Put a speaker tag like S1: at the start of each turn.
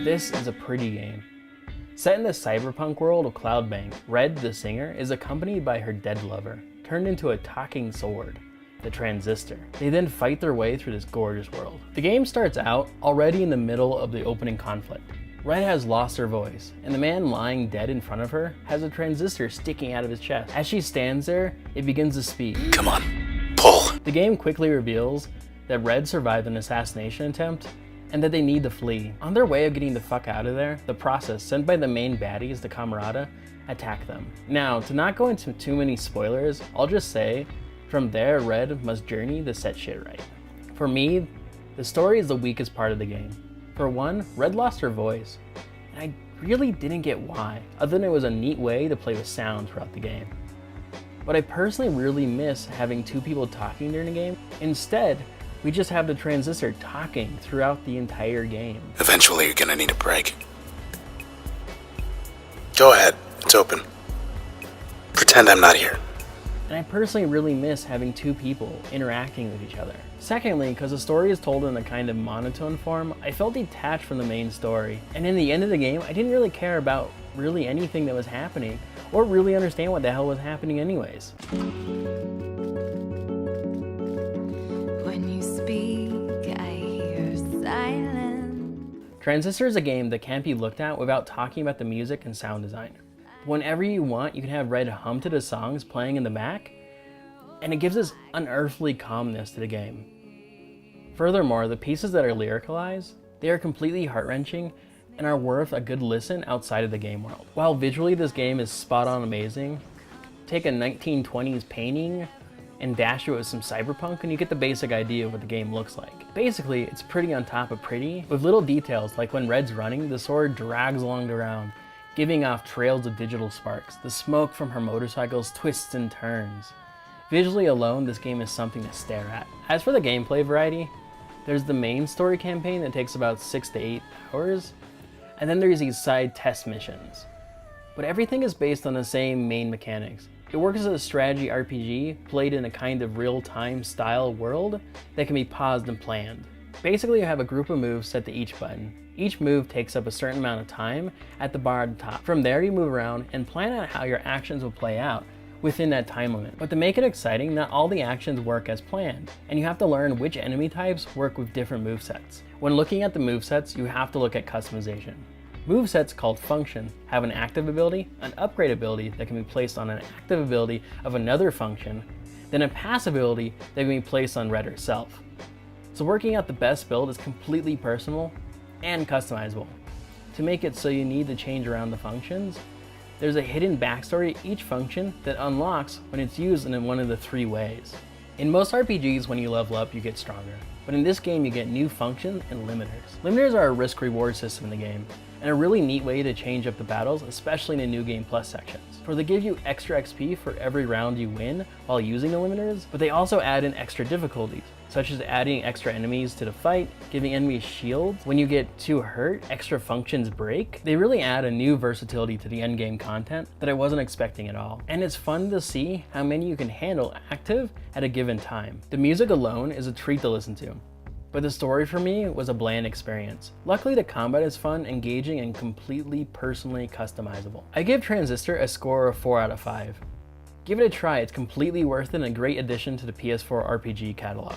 S1: this is a pretty game. Set in the cyberpunk world of Cloudbank, Red, the singer, is accompanied by her dead lover, turned into a talking sword, the Transistor. They then fight their way through this gorgeous world. The game starts out already in the middle of the opening conflict. Red has lost her voice, and the man lying dead in front of her has a transistor sticking out of his chest. As she stands there, it begins to speak.
S2: Come on, pull.
S1: The game quickly reveals that Red survived an assassination attempt and that they need to flee. On their way of getting the fuck out of there, the process sent by the main baddies, the Camarada, attack them. Now, to not go into too many spoilers, I'll just say, from there, Red must journey to set shit right. For me, the story is the weakest part of the game. For one, Red lost her voice, and I really didn't get why, other than it was a neat way to play with sound throughout the game. But I personally really miss having two people talking during the game. Instead, we just have the Transistor talking throughout the entire game.
S2: Eventually you're gonna need a break. Go ahead, it's open. Pretend I'm not here.
S1: And I personally really miss having two people interacting with each other. Secondly, because the story is told in a kind of monotone form, I felt detached from the main story. And in the end of the game, I didn't really care about really anything that was happening, or really understand what the hell was happening anyways.
S3: When you speak, I hear silence.
S1: Transistor is a game that can't be looked at without talking about the music and sound design. Whenever you want, you can have Red hum to the songs playing in the back, and it gives this unearthly calmness to the game. Furthermore, the pieces that are lyricalized, they are completely heart-wrenching and are worth a good listen outside of the game world. While visually this game is spot-on amazing, take a 1920s painting and dash it with some cyberpunk and you get the basic idea of what the game looks like. Basically, it's pretty on top of pretty, with little details like when Red's running, the sword drags along the ground, giving off trails of digital sparks. The smoke from her motorcycles twists and turns. Visually alone, this game is something to stare at. As for the gameplay variety, there's the main story campaign that takes about 6 to 8 hours, and then there's these side test missions. But everything is based on the same main mechanics. It works as a strategy RPG played in a kind of real-time style world that can be paused and planned. Basically, you have a group of moves set to each button. Each move takes up a certain amount of time at the bar at the top. From there, you move around and plan out how your actions will play out within that time limit. But to make it exciting, not all the actions work as planned, and you have to learn which enemy types work with different movesets. When looking at the movesets, you have to look at customization. Movesets called function have an active ability, an upgrade ability that can be placed on an active ability of another function, then a passive ability that can be placed on Red herself. So working out the best build is completely personal and customizable. To make it so you need to change around the functions, there's a hidden backstory to each function that unlocks when it's used in one of the 3 ways. In most RPGs, when you level up, you get stronger. But in this game, you get new functions and limiters. Limiters are a risk-reward system in the game, and a really neat way to change up the battles, especially in the New Game Plus sections. For they give you extra XP for every round you win while using the limiters, but they also add in extra difficulties, such as adding extra enemies to the fight, giving enemies shields. When you get too hurt, extra functions break. They really add a new versatility to the endgame content that I wasn't expecting at all. And it's fun to see how many you can handle active at a given time. The music alone is a treat to listen to, but the story for me was a bland experience. Luckily, the combat is fun, engaging, and completely personally customizable. I give Transistor a score of 4 out of 5. Give it a try, it's completely worth it and a great addition to the PS4 RPG catalog.